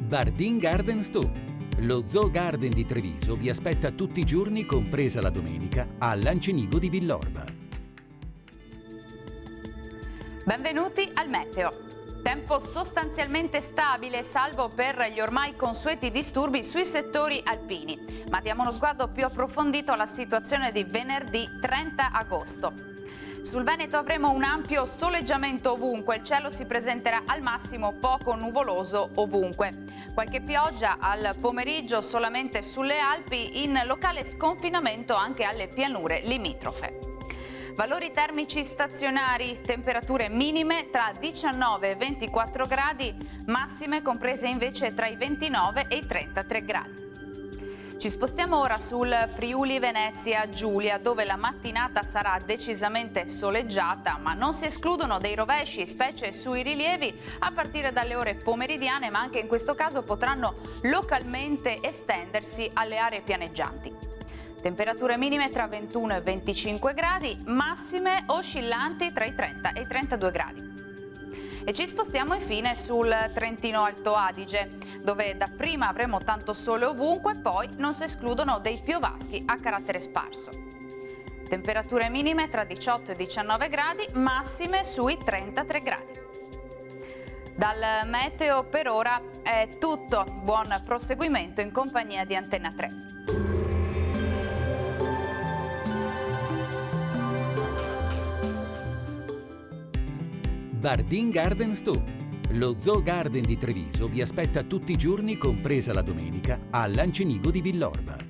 Bardin Garden Sto. Lo Zoo Garden di Treviso vi aspetta tutti i giorni, compresa la domenica, a Lancenigo di Villorba. Benvenuti al meteo. Tempo sostanzialmente stabile, salvo per gli ormai consueti disturbi sui settori alpini. Ma diamo uno sguardo più approfondito alla situazione di venerdì 30 agosto. Sul Veneto avremo un ampio soleggiamento ovunque, il cielo si presenterà al massimo poco nuvoloso ovunque. Qualche pioggia al pomeriggio solamente sulle Alpi, in locale sconfinamento anche alle pianure limitrofe. Valori termici stazionari, temperature minime tra 19 e 24 gradi, massime comprese invece tra i 29 e i 33 gradi. Ci spostiamo ora sul Friuli Venezia Giulia, dove la mattinata sarà decisamente soleggiata, ma non si escludono dei rovesci, specie sui rilievi, a partire dalle ore pomeridiane, ma anche in questo caso potranno localmente estendersi alle aree pianeggianti. Temperature minime tra 21 e 25 gradi, massime oscillanti tra i 30 e i 32 gradi. E ci spostiamo infine sul Trentino Alto Adige, dove dapprima avremo tanto sole ovunque, poi non si escludono dei piovaschi a carattere sparso. Temperature minime tra 18 e 19 gradi, massime sui 33 gradi. Dal meteo per ora è tutto, buon proseguimento in compagnia di Antenna 3. Bardin Garden Sto. Lo Zoo Garden di Treviso vi aspetta tutti i giorni, compresa la domenica, a Lancenigo di Villorba.